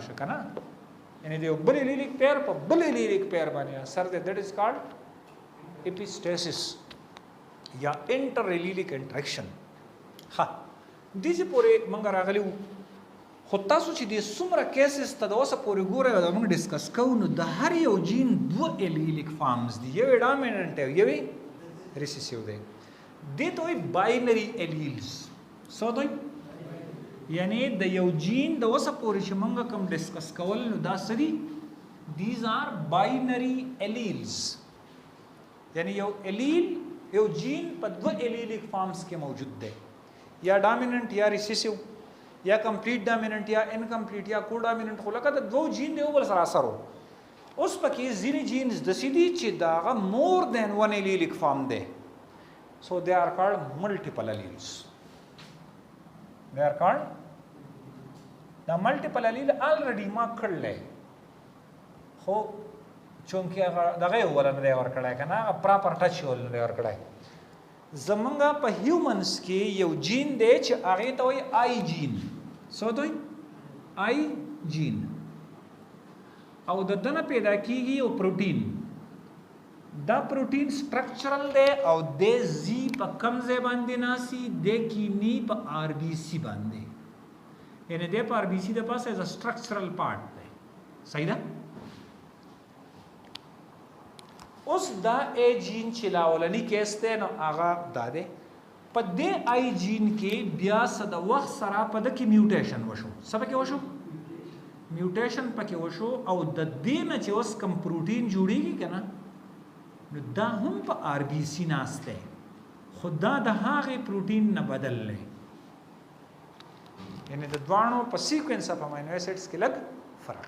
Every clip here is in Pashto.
شکنه یعنی د یو بل لیلیک پیر په بل لیلیک پیر باندې اثر دی دیٹ از کالډ اپیسټاسیس یا انټر لیلیک انټریکشن. ها دې چې پورې مونږ راغلی وو خو تاسو چې د څومره کیسز ته د اوسه پورې ګورئ دا موږ ډسکس کوو نو د هر یو جین دوه لیلیک فارمز دي یو ډامیننټ دی یو ریسیسیو دی. دې ته وایي باینري الیلز. څه دی؟ یعنی د یو جین د اوسه پورې چې موږ کوم ډسکس کول نو دا څه دي؟ دیز آر باینري الیلز. یعنی یو الیل یو جین په دوه لیلیک فارمز کې موجود دی یا ډامیننٹ یا ریسیسیو یا کمپلیټ ډامیننٹ یا انکمپلیټ یا کو ډامیننٹ. خو لکه د دوه جین دی بل سره اثر اوس پکې ځینې جینز داسې دي چې داغه مور دین ون لیلیک فارم دی. سو دے آر کالډ ملټیپل الیلز. دے آر کالډ دا ملټیپل الیل الریډي ما کړل خو چونکه هغه دغه ولنه دی ورکړای کنه هغه پراپر ټچ ولنه دی ورکړای. زمونږ په هیومنز کې یو جین دی چې هغه ته وایي آی جین. څه ته وایي؟ آی جین. او د دنه پیدا کیږي یو پروتین. دا پروتین سټرکچرل دی او د زی په کم ځای باندې ناسي د کینی په آر بی سی باندې یعنی د په آر بی سی د پاسه از سټرکچرل پارت دی. صحیح ده؟ اوس دا ای جین چې لاولنی کیس دی نو هغه دا دی په دې آی جین کې بیا څه د وخت سره په د کې میوټیشن وشو. څه پکې وشو؟ میوټیشن پکې وشو او د دې نه چې اوس کم پروتین جوړیږي که نه نو دا هم په آر بی سی ناسته خو دا د هغې پروتین نه بدل دی. یعنی د دواړو په سیکوینس اف امینو ایسډز کې لږ فرق.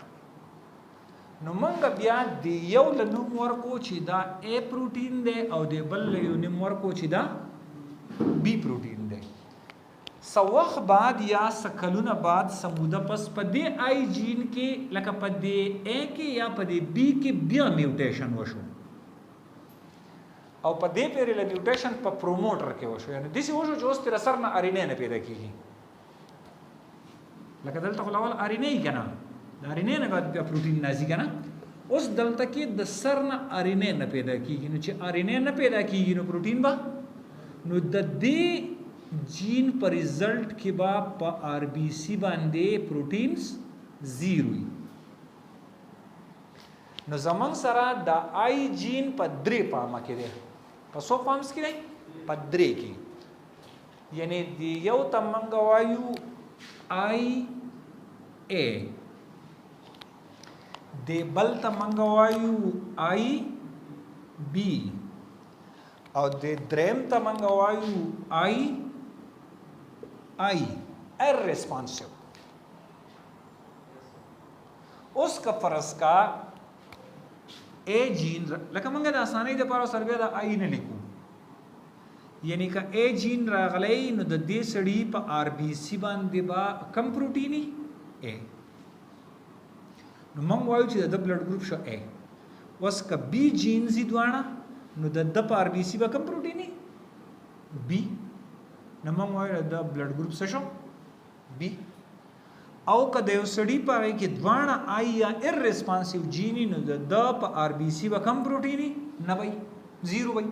نو موږ بیا د یو له نوم ورکو چې دا ا پروتین دی او د بل له یو نوم ورکو چې دا بی پروتین دی. څه وخت بعد یا څه کلونه بعد څه موده پس په دې آی جین کې لکه په دې ا کې یا په دې بی کې بیا میوټیشن وشو او په دې پورې له میوټیشن په پروموټر کې وشو. یعنی داسې وشو چې اوس تر اثر نه ار ان اے نه پیدا کېږي. لکه دلته خو اول ار ان اے که نه د ار ان اے نه بعد بیا پروتین نازي که نه اوس دلته کې د سر نه ار ان اے نه پیدا کېږي. نو چې ار ان اے نه پیدا کېږي نو پروتین به نو د دې جین په ریزلټ کې به په آر بی سی باندې پروتینز زیرو وي. نو زمونږ سره د آی جین په درې پامه کې دی. په څو پامز کې دی؟ په درې کې. یعنی د یو ته موږ وایو آی ا د بل ته موږ وایو آی بی او د دریم ته موږ وایو آی ارریسپانسیو. اوس که فرض کا ا جین لکه موږ د اسانۍ دپاره سره بیا د آی نه لیکو. یعنی که ا جین راغلی نو د دې سړي په آر بی سی باندې به کم پروټیني ا نو موږ وایو چې د بلډ ګروپ شو ا. اوس که بی جین زی دواړه نو د په آر بی سی به کم پروټیني بی نو موږ وایو د بلډ ګروپ څه شو بی. او که د یو سړي په هغې کې دواړه آی یا ارریسپانسیو جیني نو د په آر بی سی به کم پروټیني نه وي زیرو وي.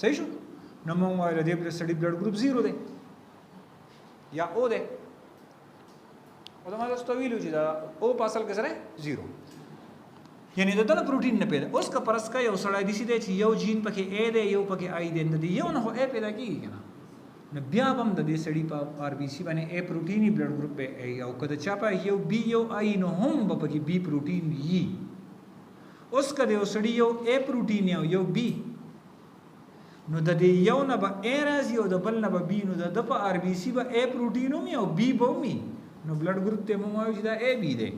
صحیح شو؟ نو موږ وایو د دې سړي بلډ ګروپ زیرو دی یا او دی. او دا ما تاسو ته ویلو چې دا او په اصل کې سره زیرو یعنی د دنه پروتین نه پیدا. اوس که فرض کا یو سړی داسې دی چې یو جین پکې ا دی یو پکې آی دی نو د یو نه خو ا پیدا کېږي که نه نو بیا به هم د دې سړي په آر بی سی باندې ا پروټیني بلډ ګروپ به ا او که د چا په یو بی یو آی نو هم به پکې بی پروټین وي. اوس که د یو سړي یو ا پروټین یو بی نو د دې یو نه به ا راځي او د بل نه به بی نو د په آر بی سی به ا پروټین هم او بی به هم نو بلډ ګروپ ته موږ وایو چې دا ا بی دی.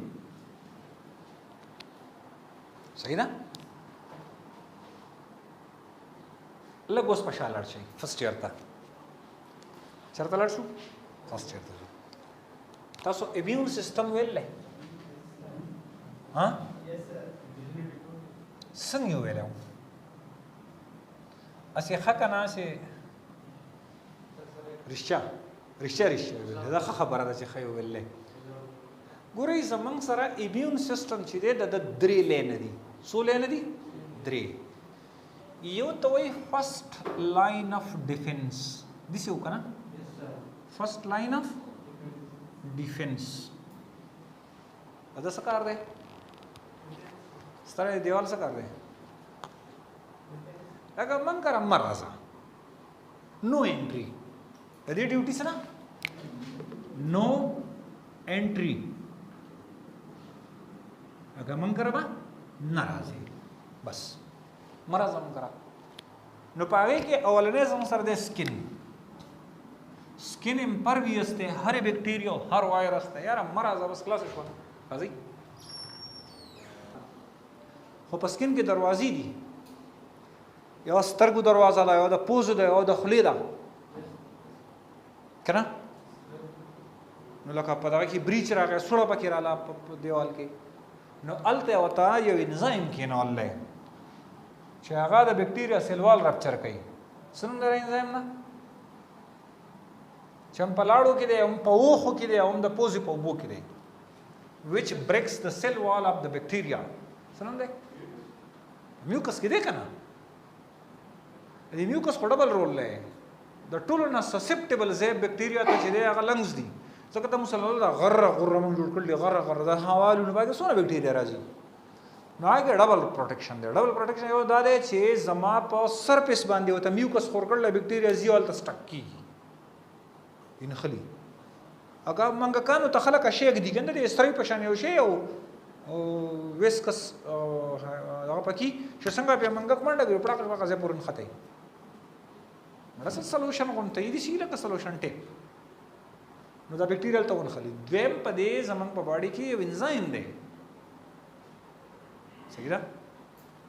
صحیح ده؟ لږ اوس په شا لاړ شئ فرسټ ایئر ته. چېرته لاړ شو؟ فرسټ ایئر ته ځو. تاسو امیون سیسټم ویلی ها؟ څنګه یې ویلی و؟ هسې ښه که نه هسې رښتیا ویلی دا ښه خبره ده چې ښه یې ویلی. ګورئ زمونږ سره ایمیون سیسټم چې دی د 3 لین دي. څو لین دي؟ 3. یو ته وایي فرست لاین اف ډیفنس. داسې و که نه؟ فرست لاین اف ډیفنس. دا څه کار دی؟ ستړی دیوال څه کار دی؟ لکه من کره مه راځه، نو انټري. د دې ډیوټي څه ده؟ نو انټري. لکه من کره به نه راځي، بس مه راځه من کره. نو په هغې کې اولنی زموږ سره دی سکن. سکن امپرویس دی هر بیکټیریا هر وایرس ته. یاره مه راځه بس خلاصه شوه. راځئ. خو په سکن کې دروازې دي. یو سترګو دروازه ده، یو د پوزو ده، یو د خولې ده، که نه؟ نو لکه په دغه کې بریچ راغی، سوړه پکې راله په دیوال کې، نو هلته ورته یو انزایم کېنولی چې هغه د بکټیریا سیلوال رپچر کوي. څه نوم دی انزایم نه؟ چې هم په لاړو کې دی، هم په اوښو کې دی، هم د پوزې په اوبو کې دی. which breaks the cell wall of the bacteria. څه نوم دی؟ میوکس کې دی که نه؟ د میوکس خو ډبل رول دی. د ټولو نه سسپټیبل ځای بکټیریا ته چې دی هغه لنګز دي. ځکه ته مسلسل دا غره غره موږ جوړ کړي، غره غره د هوالونو باندې څونه بکټیریا راځي. نو هغه ډبل پروټیکشن دی. ډبل پروټیکشن یو دا دی چې زما په سرفیس باندې ورته میوکس خور کړل بکټیریا ځي هلته سټک کېږي، نښلي. هغه منګکانو ته خلک شی ږدي که نه، د استرۍ په شان یو شی او ویسکس هغه پکې چې څنګه بیا منګک منډه کوي پړاق پړاق ځای پورې نښتی. داسې سلوشن غوندې یې داسې لکه سلوشن ټیپ. نو دا بکټیریا هلته ونښلي. دویم په دې زموږ په باډي کې یو انزایم دی، صحیح ده،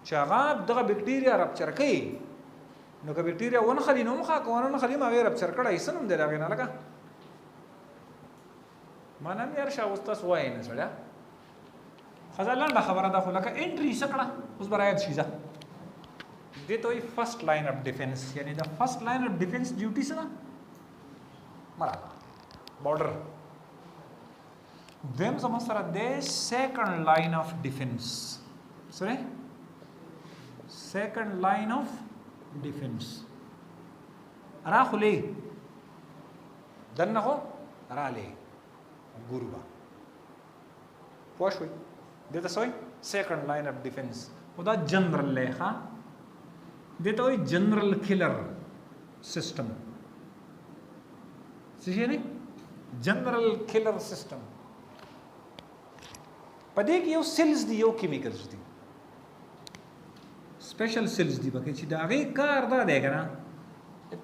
چې هغه دغه بکټیریا رپچر کوي. نو که بکټیریا ونښلي نو مخه که ونه نښلي هم هغې رپچر کړی. څه نوم دی د هغې نه؟ لکه ما نه هم یار شاه اوس تاسو وایئ نه سړیا. ښځه لنډه خبره ده خو لکه انټري څه کړه اوس به رایاد شي. ځه دې ته وایي فرست لاین اف ډیفنس. یعنې د فرست لاین اف ډیفنس ډیوټي څه ده؟ مه راځه، بارډر. دویم زموږ سره دی سیکنډ لاین اف ډیفنس. څه دی؟ سیکنډ لاین اف ډیفنس. راخلې دننه خو رالې ګورو به پوه شوئ. دې ته څه وایي؟ سیکنډ لاین اف ډیفنس. خو دا جنرل دی. ښه، دې ته وایي جنرل کلر سسټم. څه شی دی؟ جنرل کلر سسټم. په دې کې یو سیلز دي، یو کیمیکلز دي، سپیشل سیلز دي پکې چې د هغې کار دا دی که نه،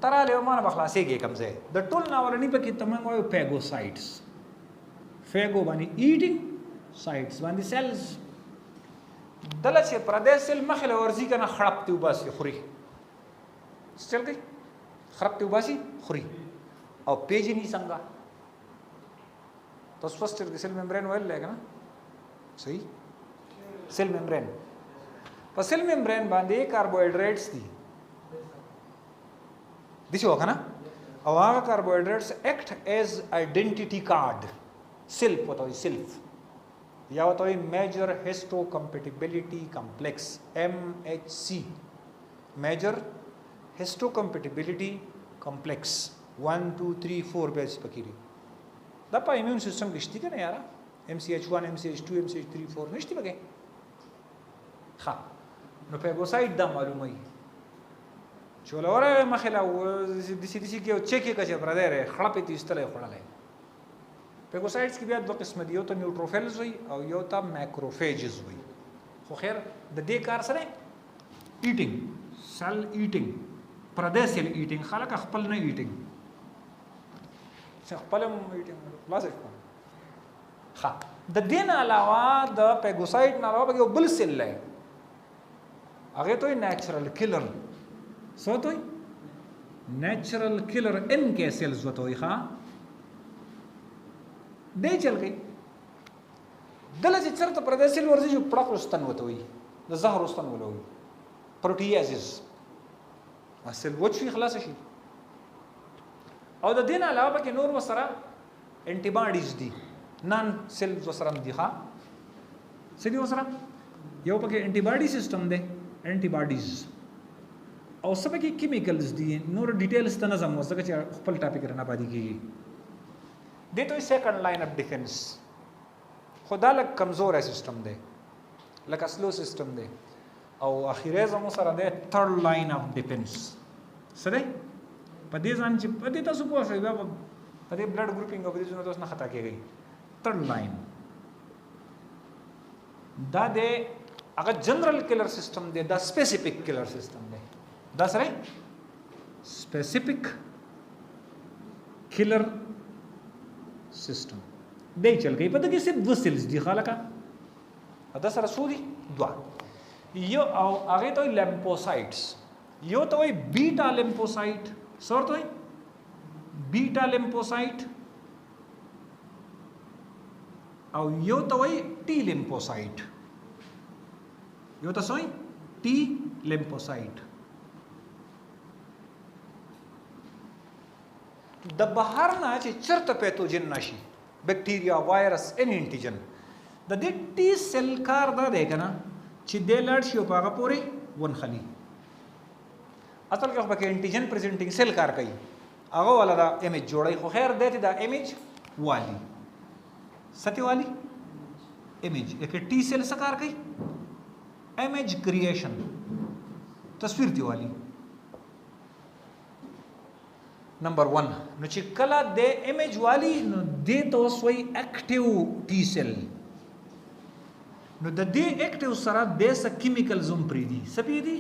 ته رالی ما نه به خلاصېږي کوم ځای. د ټول نه اولني پکې ته موږ وایو پیګوسایټس. فیګو باندې ایټینګ، سایټس باندې سیلز. دله چې پردی سیل مخې له ورځي که نه خړپ تې وباسي خوري. څه چل کوي؟ خړپ تې وباسي خوري. او پیژني څنګه؟ تاسو فسټ ایئر کې سیل ممبرین ویل دی که نه؟ صحیح، سیل ممبرین. په سیل ممبرین باندې کاربوهایډریټس دي، داسې وه که نه؟ او هغه کاربوهایډریټس ایکټ ایز آیډنټیټي کارډ. سیلف ورته وایي، سیلف، یا ورته وایي میجر هیسټو کمپیټیبلیټي کمپلیکس، MHC، میجر هیسټو کمپیټیبلیټي کمپلیکس. 1 2 3 4 بیس پکې دي. دا په ایمیون سیسټم کې شته که نه یاره؟ MCH1 MCH2 MCH3 4 نشته پکې. ښه، نو پیګوسایټ دا معلوموي چې ولوره مخې له داسې داسې کې یو چک یې که چې پردی دی خړپ یې ته ایستلی خوړلی. پیګوسایټس کې بیا دوه قسمه دي، یو ته نیوټروفیلز وایي او یو ته مایکروفیجز وایي. خو خیر د دې کار سره ایټینګ، سیل ایټینګ، پردی سیل ایټینګ. خلک خپل نه ایټینګ، چې خپل هم ایټینګ خلاصه شوه. ښه، د دې نه علاوه د پیګوسایټ نه علاوه یو بل سیل دی، هغې ته وایي نیچرل کلر. څه ورته وایي؟ نیچرل کلر. NK سیلز ورته وایي. ښه، دی چل کوي. دله چې چېرته پردی سیل ورځي چې پړق رستن ورته وایي، د زهر رستن ورته وایي، پروټیازز. سیل وچ وي خلاصه شي. او د دې نه علاوه پکې نور ورسره انټي باډیز دي، نان سیلز وسرم دي ها سدي وسره یو پکې انټي باډي سیستم دی انټي باډیز او سبا کې کیمیکلز دي نور ډیټیلز ته نظم وسګه چې خپل ټاپک رانه پاتې کیږي دې ته سیکنډ لاین اف ډیفنس خدا لک کمزور سیستم دی لکه سلو سیستم دی او اخیره زمو سره دی تھرد لاین اف ډیفنس سره په دې ځان چې په دې تاسو پوه شئ بیا په دې بلډ ګروپینګ او دې څه نه خطا کیږي تھرد لاین دا د هغه جنرال کلر سیستم دی دا سپیسیفیک کلر سیستم دی دا سره سپیسیفیک کلر سیستم دی چل گئی پته کې صرف دو سیلز دي خلکا دا سره سودي دوا یو او هغه ته لیمفوسایټس یو ته وي بیٹا لیمفوسایټ سورته وي بیٹا لیمفوسایټ او یو ته وي ټي لیمفوسایټ یو ته وي ټي لیمفوسایټ د بهر نه چې چرته پیتوجن نشي بیکټیریا وایرس ان انټیجن د دې ټي سیل کار دا دی کنه چې د لړ شي په هغه پورې ونخلي اصل کې په انټیجن پریزنټینګ سیل کار کوي هغه ولا دا ایمیج جوړي خو خیر دته دا ایمیج والی ستی والی ایمیج یک ټي سیل څه کار کوي ایمیج کریشن تصویر دی والی نمبر 1 نو چې کله د ایمیج والی نو د توسوي اکټیو ټي سیل نو د دې اکټیو سره د س کیمیکلز هم پری دي سپی دي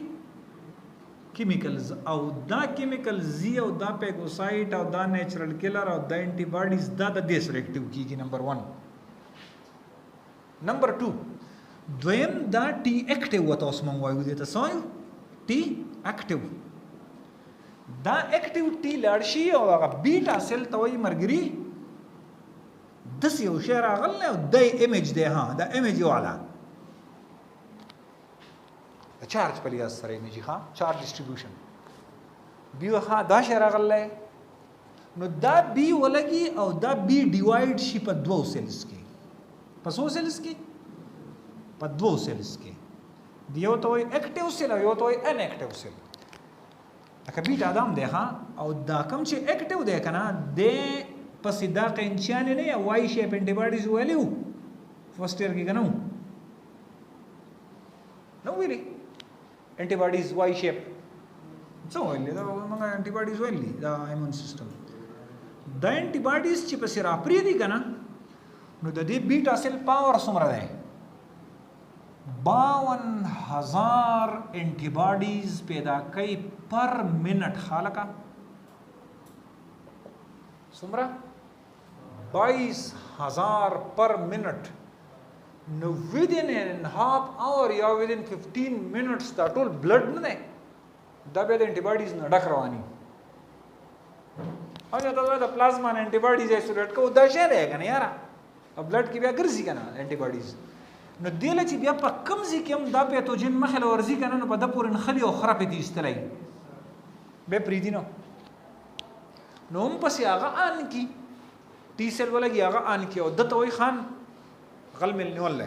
کیمیکلز او دا کیمیکلز زی او دا پیګوسایټ او دا نیچرل کلر او دا انټي باډیز دا د دې سره اکټیو کیږي نمبر 1 نمبر 2 دویم دا ټي اکټیو وته اوس مونږ وایو دې ته سوایو ټي اکټیو دا اکټیویټي لړشي او هغه بیٹا سیل ته وایي مرګري د یو شی راغلی او د ایمیج دی ها دا ایمیج والا چارج په لیاس سره ایمیج ها چارج ډیسټریبیوشن بیو ها دا شی راغلی نو دا بی ولګي او دا بی ډیوایډ شي په دوو سیلز کې په څو سیلز کې په دوو سیلز کې دیو ته وایي اکټیو سیل او یو ته وایي ان اکټیو سیل لکه بیٹا دام دی ها او دا کم چې اکټیو دی کنه د پسې دا قینچیان نه یا وای شیپ انټي باډیز ویلیو فرست ایئر کې کنه نو ویلي انټي باډیز وای شیپ څو ویلي دا موږ انټي باډیز ویلي دا ایمون سیستم دا انټي باډیز چې پسې را پری دي کنه نو د دې بیٹا سیل پاور څومره دی 52,000 انټي باډیز پیدا کوي پر منټ خالقه څومره 22,000 پر منټ نو within an half hour یا within 15 minutes دا ټول بلډ نه دی دا به د انټي باډیز نه ډک رواني او دا د پلازما انټي باډیز ایسولیټ کو دا شی دی کنه یاره بلډ کې بیا ګرځي کنه انټي باډیز نو دیله چې بیا په کم ځای کې هم دا پیتوجن مخله ورځي کنه نو په د پورې نخلي او خرابې دي استلای به پریدي نو هم پسې هغه ان کی ټي سیل ولګي هغه ان کی او دته وای خان غل مل نیول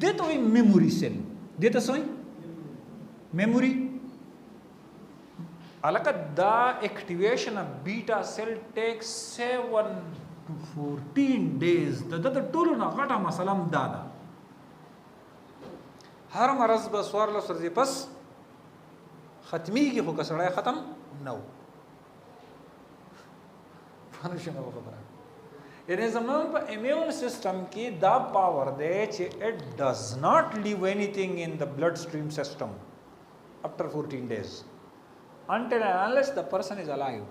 دته وای میموري سیل دته سوی میموري الکه دا اکټیویشن اف بیٹا سیل ټیک 7 to 14 days د ټولو نه غټه مسله دا ده هر مرض به سوارلس ورځې پس ختمیږي خو که سړی ختم نه و فانو شنو خبره یعنې زموږ په امیون سیستم کې دا پاور دی چې اٹ ډز ناٹ لیو انیثینګ ان د بلډ سټریم سیستم after 14 days until and unless the person is alive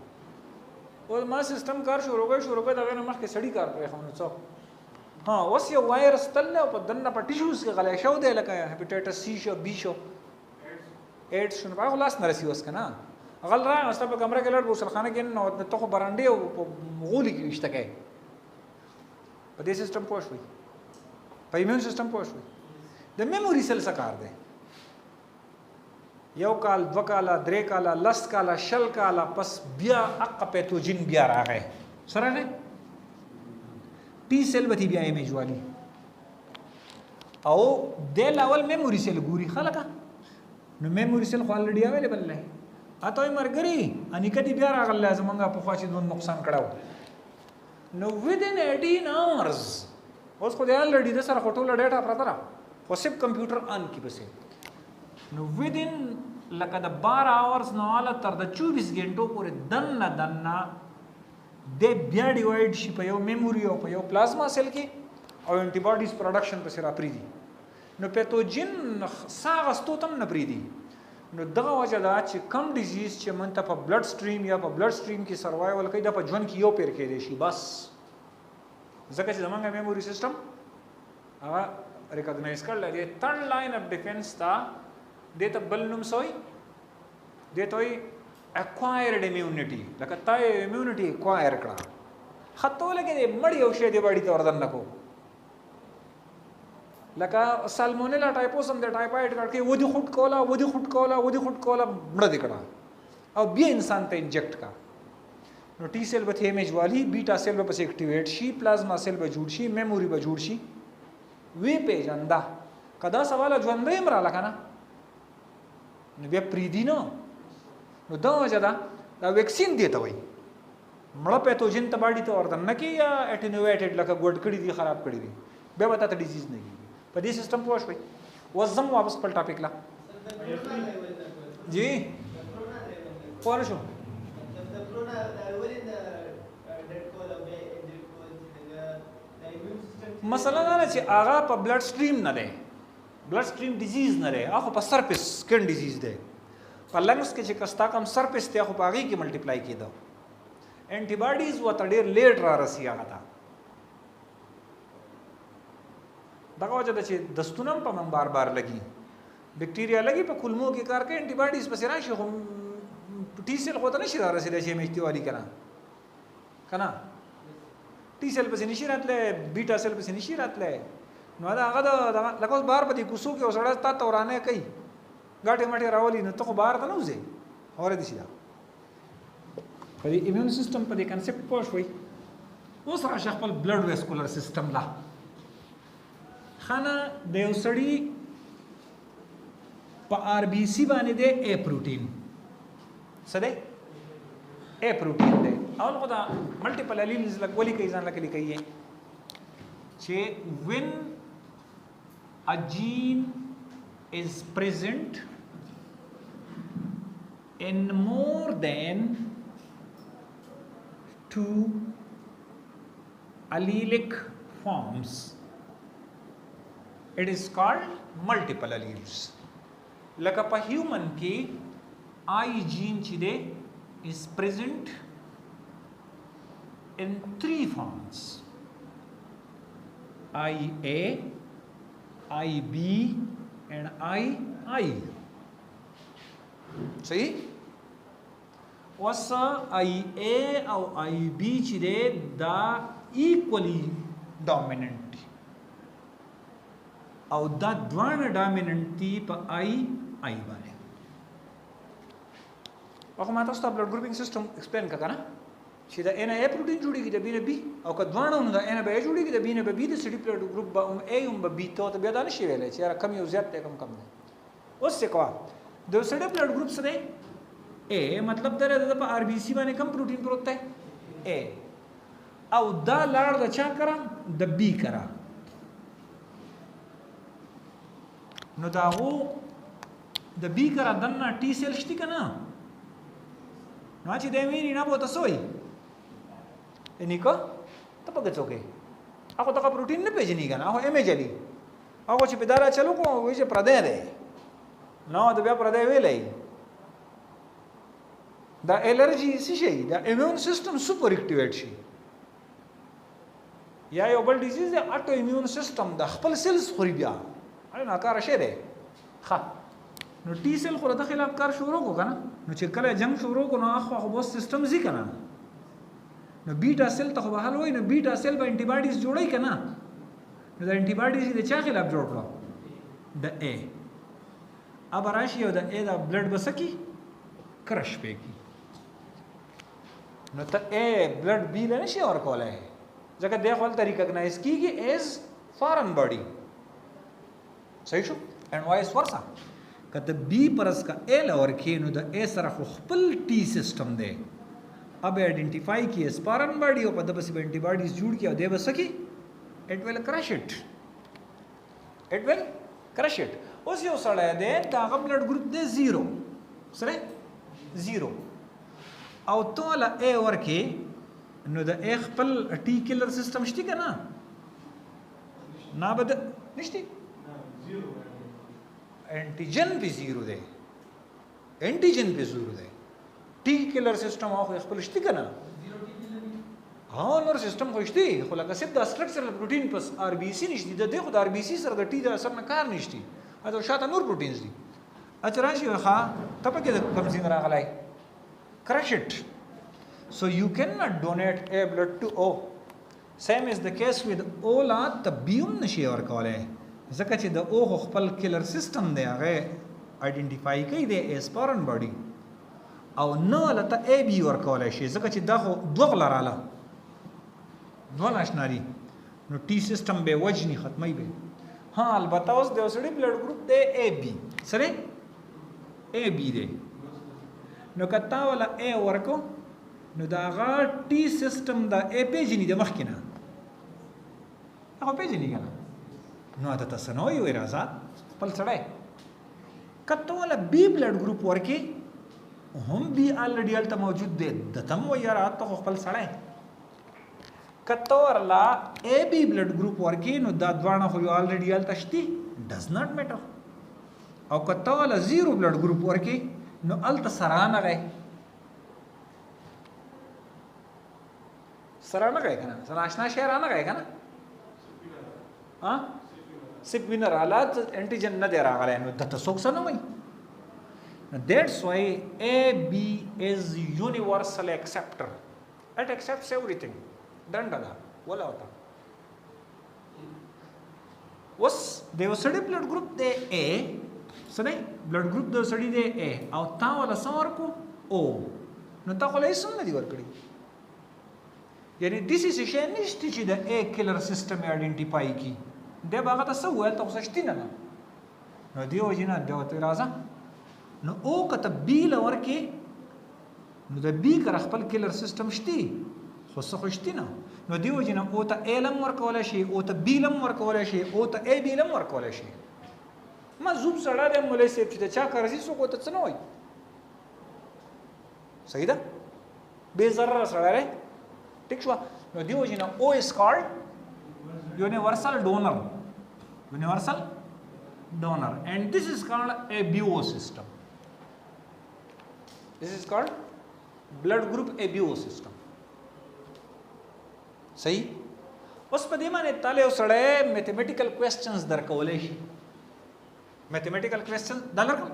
او ما سیستم کار شروع کوي دا غنه مخکې سړی کار کوي خو نو څو ها اوس یو وایرس تل او په دنه په ټیشوز کې غلې شو دی لکه هپاتایټس سی شو بی شو ایډز شنو په خلاص نرسي اوس کنه غل را اوس په کمره کې لړ بوسلخانه کې نو ته خو برانډي او مغولي کې نشته کې په دې سیستم پوښوي په ایمیون سیستم پوښوي د میموري سیل څه کار دی یو کال دو کاله درې کاله لس کاله شل کاله پس بیا اق پیتوجن بیا راغی سره نه T cell बथी बया इमेज वाली او د لاول میموري سیل ګوري خلکا نو میموري سیل خو الریډي اویلیبل نه اته مرګري ان کدي بیا راغله زمونږه په خواچې دون نقصان کړو نو within 18 hours اوس خو د الریډي د سره خټول ډیټا پراته را خو سب کمپیوټر ان کی بسې نو within لکه د 12 hours نه والا تر د 24 غنټو پورې دنه د بیا ډیوایډ شي په یو میموري او په یو پلازما سیل کې او انټي باډیز پروډکشن په سره پریدي نو پیتوجن ساغستو تم نه پریدي نو دغه وجه دا چې کم ډیزیز چې منته په بلډ سټریم یا په بلډ سټریم کې سروایول کوي د په ژوند کې یو پیر کې دی شي بس ځکه چې زمونږ میموري سیستم هغه ریکګنایز کړل دی تھرډ لاین اف ډیفنس تا د ته بل نوم سوی د ته اکوایرډ امیونټي لکه تا امیونټي اکوایر کړه خطو لګي مړی او شه دی باندې وردن نکو لکه سالمونیلا ټایپوسم د ټایفاید کړه ودی خټ کولا مړه دی کړه او بیا انسان ته انجکټ کا نو ټي سیل به ایمیج والی بیٹا سیل به پس اکټیویټ شي پلازما سیل به جوړ شي میموري به جوړ شي وی پیجندا کدا سوال ژوندې مرا لکنه نو بیا پریدي نو دا وجه دا ویکسین دی ته وای مړه پیتوجن ته باډي ته وردن نه کی یا اټینویټډ لکه ګډ کړي دي خراب کړي دي به وتا ته ډیزیز نه کیږي په دې سیستم پوښ وای وزم واپس خپل ټاپک لا جی پوره شو مثلا دا چې هغه په بلډ سټریم نه دی بلډ سټریم ډیزیز نه دی هغه په سرفیس سکن ډیزیز دی په لنګس کې چې کستا کم سرفیس ته خو باغی کې ملټیپلای کیدو انټي باډیز وته ډیر لیټ را رسی هغه تا دغه وجه د چې دستونم په من بار بار لګي بکټیریا لګي په کلمو کې کار کوي انټي باډیز پس راشي خو ټي سیل خو ته نشي را رسیدای چې میشتي والی کنه ټي سیل پس نشي راتله بیٹا سیل پس نشي راتله نو دا هغه د لکه بار په دې کوسو کې وسړی تا تورانه کوي غاټه ماټه راولي نو ته خو بار ته نه وځي اورې دي سیدا په دې ایمیون سیستم په دې کنسپټ پوه شوي اوس راشه خپل بلډ ویسکولر سیستم لا خانه د یو سړي په آر بي سي باندې د ا پروتین څه دی ا پروتین دی اول خو دا ملټیپل الیلز لګولي کوي ځان لکه لیکي چې when a gene is present in more than 2 allelic forms it is called multiple alleles like a human ki I gene chide is present in 3 forms IA IB and II صحیح وسا IA او IB چې دا equally dominant او دا دوانه dominant دي په II باندې هغه ما تاسو ته بلډ ګروپینګ سیستم ایکسپلین کړه نه چې دا ان ا پروتین جوړیږي د بی نه بی او که دوانه نو دا ان به جوړیږي د بی نه به بی د سټی بلډ ګروپ به ا به بی ته بیا دا نشي ویلای چې را کم یو زیات ته کم دی اوس څه کوه د سټی بلډ ګروپ سره ا مطلب دا د په ار بی سی باندې کم پروتین پروت دی ا او دا لار د چا کرا د بی کرا نو دا هو د بی کرا دنه ټی سیل شتي کنه نو چې د ویني نه بوته سوی انیکو ته پکې څوکې هغه ته پروتین نه پیژني کنه هغه امیج علی هغه چې په دارا چلو کو وی چې پردې ده نو د بیا پردې ویلې دا الرجی شي دا ایمیون سیستم سپر اکټیویټ شي یا یو بل ډیزیز دی اټو ایمیون سیستم د خپل سیلز خوري بیا اړ نه کار شي دی ښه نو ټي سیل خو د خلاف کار شروع کو کنه نو چې کله جنگ شروع کو نو اخو بو سیستم زی کنه نو بیٹا سیل ته به حل وای نو بیٹا سیل به انټي باډیز جوړای کنه نو د انټي باډیز د چا خلاف جوړ کړو د ا اب راشي او د ا د بلډ بسکی کرش پې کی نو ته ا بلډ بی نه شي اور کولای ځکه دی خپل ته ریکګنایز کیږي ایز فارن باډي. صحیح شو. اینڈ وایس ورسا کته بی پرس کا ایل اور کې نو د ا سره خپل ټی سیستم دی اب آئیڈینٹیفائی کی ایز فارن باډي او په د بس انټي باډیز جوړ کی او دی بس کی اٹ ویل کرش اٹ اٹ ویل کرش اٹ. اوس یو سړی دی دا بلډ گروپ دی 0 سره 0 او توله ا ورکی نو د ا خپل ټی کلر سیستم شته کنه نه بد نشته एंटीजन भी 0 दे एंटीजन भी 0 दे T killer system आखो خپل شتي کنه ها نور سیستم خو شتي خو لکه سب د سټرکچرل پروتین پس ار بي سي نشته د دغه د ار بي سي سره د ټي د اثر نه کار نشته اته شاته نور پروتینز دي اته راشي ښا ته پکې کوم څنګه راغلای crush it so you cannot donate a blood to O. same is the case with O لا تبيون نشي ور کوله ځکه چې د او خپل کلر سیستم دی هغه آئیډینټیفای کوي د ایز فارن باډي او نه لته ای بي ورکولای شي ځکه چې دا خو دوه لراله دوه ناشناري نو ټي سیستم به وجني ختمي به. ها البته اوس د اوسړي بلډ گروپ دی ای بي سره ای بي دی نو کتا ولا ای ورکو نو دا غا ټي سیستم دا ای پیجنی د مخ کنه هغه پیجنی کنه نو ته تاسو وی راځه خپل سړی کته ولا بی بلډ گروپ ورکی هم بی الریډی الته موجود دی د تم و یاره ته خپل سړی کته ورلا ای بی بلډ گروپ ورکی نو دا دوانه خو الریډی الته شتي ډز ناٹ میټر او کته ولا زیرو بلډ گروپ ورکی نو الته سرانه غي سرانه غي کنه سراشنا شهرانه غي کنه ها سپ وینر حالات انټیجن نه دی راغلی نو د تسوک سره نه وای. That's why AB is universal acceptor. It accepts everything. ډنډه ده ولا وتا. اوس د وسړي بلډ ګروپ دی A سره بلډ ګروپ د وسړي دی A او تا ولا سمور کو O نو تا خو له هیڅ نه دی ورکړي یعنی دیس از شي نشته چې د A کلر سیستم آئیډینټیفای کی د باغ ته سو ول تاسو شتینه نو دیو جنا د اعتراض نو او کته بی لور کې نو د بی کر خپل کلر سیستم شتي خو څه خوشتینه نو دیو جنا او ته الم ورکول شي او ته بی لم ورکول شي او ته ای بی لم ورکول شي ما زوب سره د مولای سیب چې چا کارسي سو کو ته څه نه وای صحیح ده به ضرر سره ټیک شو نو دیو جنا او اس کالډ universal donor and this is called a BO system. This is called blood group ABO system. सही اوس په دې باندې تاله وسړې میتھمیټیکل کوېسچنز درکولې شي میتھمیټیکل کوېسچن دلته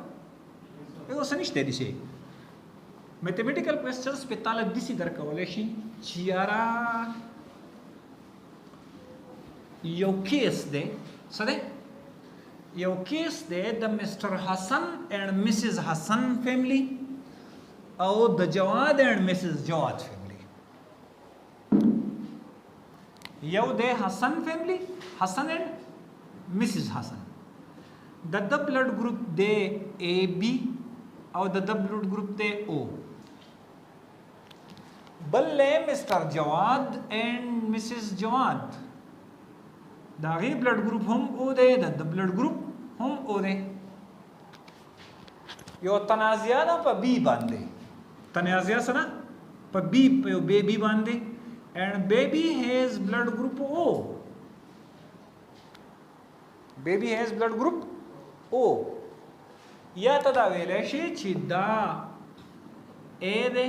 یو څه نشته دي شي میتھمیټیکل کوېسچنز په تاله دي سي درکولې شي چې یارا یو کیس دی څه دی یو کیس دی د مسټر حسن اینڈ مسز حسن فیملی او د جواد اینڈ مسز جواد فیملی یو دی حسن فیملی حسن اینڈ مسز حسن د بلډ گروپ دی اے بی او د بلډ گروپ دی او بل مسټر جواد اینڈ مسز جواد دا غي بلډ گروپ هم او دی د بلډ گروپ هم او دی یو تنازعه ده په بی باندې تنازعه سره په بی په بیبي باندې and baby has blood group O baby has blood group O یا ته دا ویلای شي چې دا A دی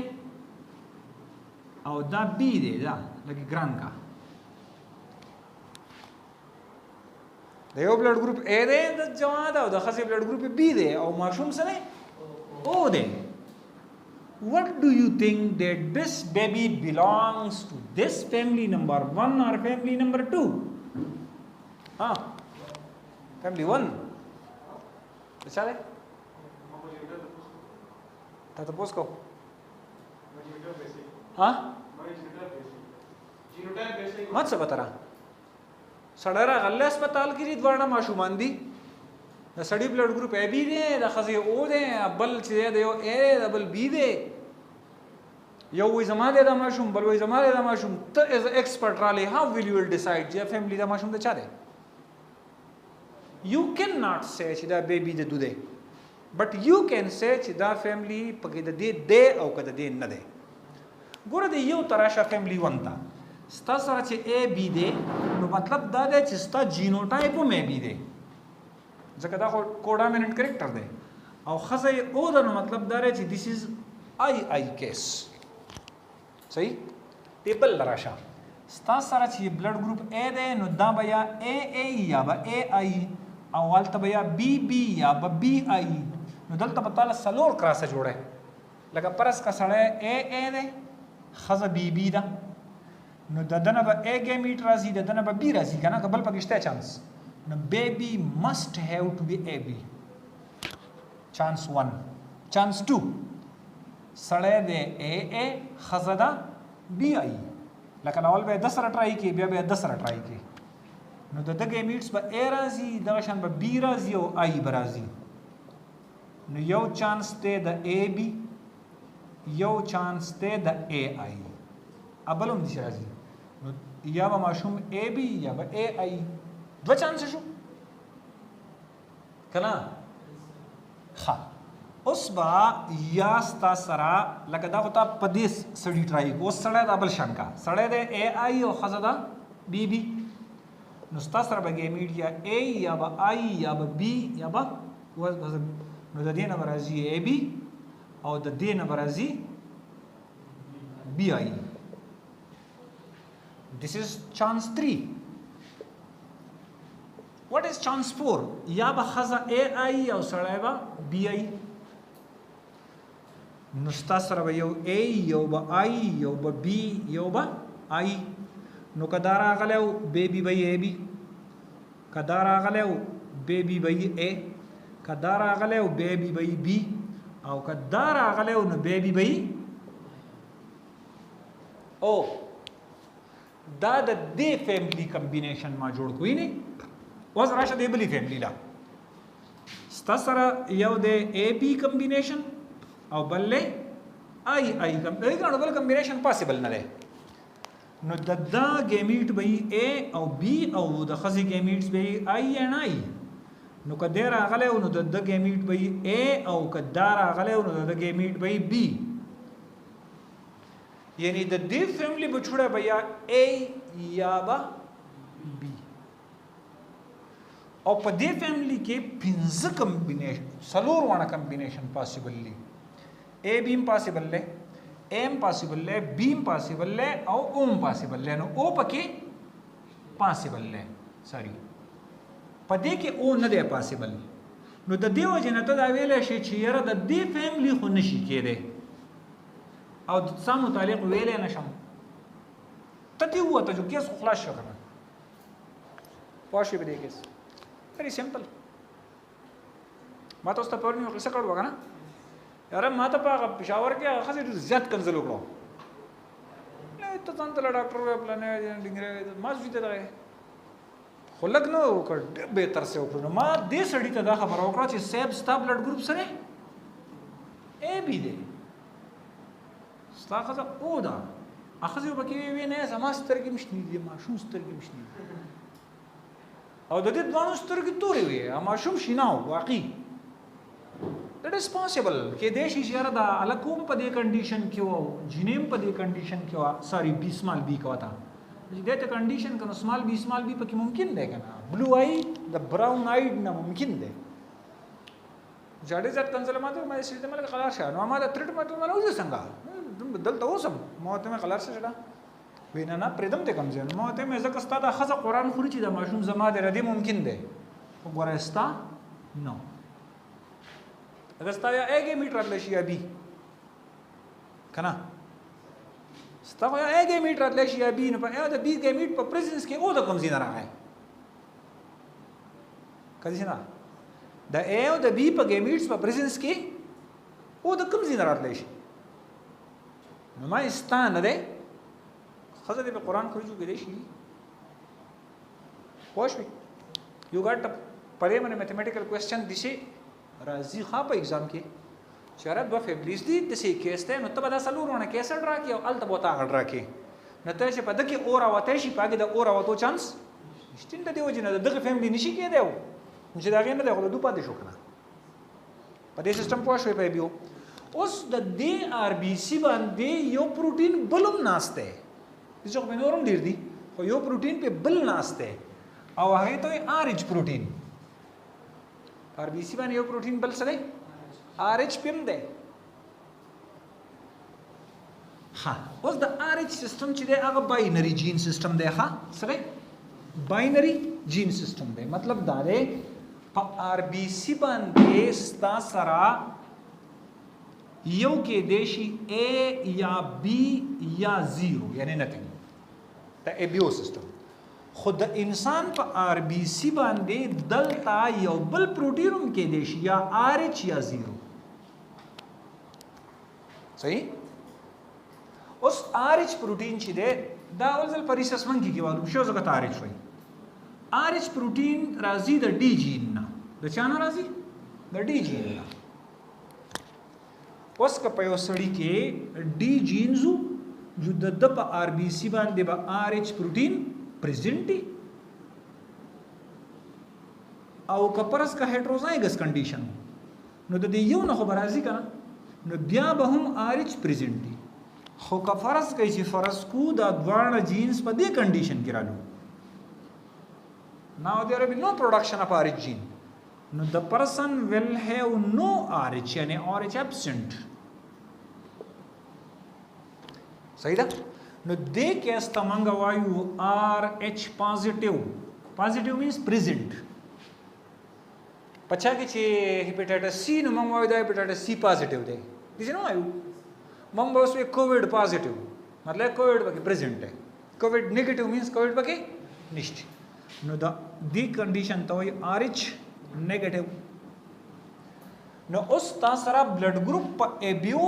او دا B دی دا لکه ګران کا د یو بلډ ګروپ A دی د جواد او د خزي بلډ ګروپ B دی او ماشوم سره O دی. What do you think that this baby belongs to this family number 1 or family number 2? Family 1. चले था तो पोस को مت څه به تره سړی راغلی هسپتال کې دي دواړه ماشومان دي د سړي بلډ ګروپ ای بي دی د ښځې او دی بل چې دی د یو ای د بل بي دی یو وایي زما دی دا ماشوم بل وایي زما دی دا ماشوم ته ایز ایکسپرټ رالی هاو ویل یو ول ډیسایډ چې فیملی دا ماشوم د چا دی یو کین ناٹ سے چې دا بیبي د دو دی بٹ یو کین سے چې دا فیملی پکې د دې دی او که د دې نه دی ګوره د یو تراشه فیملی ون ته ستا سره چې ای بي دی نو مطلب دا دی چې ستا جینوټایپ هم ای بي دی ځکه دا خو کوډامیننټ کرکټر دی او ښځه یې او ده نو مطلب دا دی چې دیس از آی کیس صحیح ټیبل راشه ستا سره چې بلډ ګروپ ای دی نو دا به یا ای یا به ای او هلته به یا بی یا به بی آی نو دلته به تاله څلور کراسه جوړی لکه پرس که سړی ای دی ښځه بی ده نو د دنه به ای ګیمیټ راځي د دنه به بی راځي که نه که بل پکې شته چانس نو بیبي must have to be AB chance 1 chance 2 سړی دی AA ښځه ده BI لکه اول به 10 سره ټرای کې بیا به 10 سره ټرای کې نو د دغه میټس به A راځي دغه شان به B راځي او I به راځي نو یو چانس ته د AB یو چانس ته د AI ابلوم دي راځي نو یا به ماشوم AB یا به AI دو چانس شو کنا ها اوس با یا ستا سره لکه دا خو تا په دې سړي ټرای کو سړی دا بل شان کا سړی د AI او ښځه ده BB نو ستا سره به ګیمیټ یا A یا به I یا به B یا به نو د دې نه به راځي AB او د دې نه به راځي BI This is chance 3 What is chance 4 یا به ښځه AI او سړی به BI نو ستا سره به یو A یو به I یو به B یو به I نو که دا راغلی و بیبي به AB که دا راغلی و بیبي به A که دا راغلی و بیبي به B او که دا راغلی و نو بیبي به او دا د دې فیملی کمبینیشن ما جوړ کوی نه اوس راشه د بلی فیملی لا ستا سره یو د AB کمبینیشن او بل له I کمبینیشن بل کمبینیشن پاسبل نه ده نو د دا ګیمیټ به A او B او د خزي ګیمیټس به I and I نو کده راغله نو د ګیمیټ به A او کده راغله نو د ګیمیټ به B یعنی د دې فیملی بچوړه به یا A یا به B او په دې فیملی کې پنځه کمبینیشن څلور وانه کمبینیشن پاسبل دي A B پاسبل له M پاسبل له B پاسبل له او O پاسبل له نو O پکې پاسبل له سوري پدې کې او نه دی پاسبل نو د دې وجه نه ته دا ویل شي چې یاره د دې فیملی خو نشي کېده او د څه متعلق ویلې نشم ته دې وته چې کیس خلاص شو کنه پوښې به دې کیس very simple ما تاسو ته پرونی یو څه کړو کنه یاره ما ته په پېښور کې هغه څه زیات کنځل وکړو نه ته ځان ته ډاکټر وې پلان ډینګره ما زوی ته خو لګ نو وکړ به تر څه وکړو ما دې سړی ته دا خبر وکړه چې سیب ستا بلډ ګروپ سره A B دی ستا خزه او دا اخزه وبکې وی نه زما سترګې مشنی دي ماشوم سترګې مشنی دي او د دې دوه سترګې تورې وي ماشوم شیناو واقعي that is possible کې دې شي چې دا الکوم په دې کنډیشن کې وو جینیم په دې کنډیشن کې وو سوري B small b کا وتا دې ته کنډیشن کنه small b پکې ممکن دی کنه بلو آی د براون آی نه ممکن دی جاډه ځات کنځل ماته مې سیده ملک خلاص شه نو ما دا ټریټمنټ مې نو څنګه دلته اوسم ما ته مې خلاص شه وینا نه پردم ته کم ځای ما ته مې زکه ستا د خزه قران خوري چې د ماشوم زما د ردی ممکن دی وګورستا نو اگر ستا یا اګه میټر لشي یا بي کنه ستا یا اګه میټر لشي یا بي نو په اې د بي ګمیټ په پریزنس کې او د کم ځای نه راغی کدي نه د A او د B په ګیمیټس په پریزنس کې او د کوم ځای نه راتلی شي نو ما ستانه ده خزه دې په قران خرجو کې دی شي واښوي یو ګټ پرې باندې میتھمیټیکل کوېسچن دي شي راځي ښه په ایگزام کې چاره دوه فیملیز دي د سې کېسته نو ته به دا سلورونه کیسه ډرا کې او الته بوتا غډرا کې نو ته چې په دغه اور اوته شي پاګه د اور اوتو چانس نشته د دیو جن دغه فیملی نشي کېدو چې دا غینه دغه دوه پاتې شو کنه په دې سیستم پوه شوي په بیو اوس د دې آر بي سي باندې یو پروتین بلوم ناشته چې په نورم ډیر دي خو یو پروتین په بل ناشته او هغه ته آر ایچ پروتین آر بي سي باندې یو پروتین بل څه دی آر ایچ پم دی ها اوس د آر ایچ سیستم چې دی هغه باینری جین سیستم دی ها سره باینری جین سیستم دی مطلب دا دی په آر بي سي باندې ستا سره یو کې دیشي A یا B یا 0 یعنی نتنګ دا ایبیو سیستم خود انسان په آر بي سي باندې دلتا یو بل پروټینوم کې دیشي یا آر ایچ یا 0 صحیح اوس آر ایچ پروټین چې دی دا اول ځل پر اسسمنټ کې کیوالو شو زګه آر ایچ وای آر ایچ پروټین راځي د ډي جین نه د چا نه راځي د ډي جین نه اوس که په یو سړي کې ډي جینزو جو د په آر بي سي باندې به آر ایچ پروټین پریزنټي او کپرس کا هیټروزایګس کنډیشن نو د دې یو نه خبر راځي کنه نو بیا به هم آر ایچ پریزنټي خو که فرض کوي چې فرض کو دا دواړه جینز په دې کنډیشن کې رالو now there will be no production of RH gene no the person will have no RH yani RH absent صحیح ده نو دې کیس ته مونږ وایو RH positive means present پچا کې چې هیپاټایټس سی نو مونږ وایو دا هیپاټایټس سی پازیټیو دی دې نه وایو مونږ اوس کووډ پازیټیو مطلب کووډ پکې پریزنٹ ہے کووډ نیگیټیو مینس کووډ پکې نشته نو دا دی کنډیشن ته وایي آر ایچ نیگیټیو نو اوس تاسو سره بلډ ګروپ په ایبیو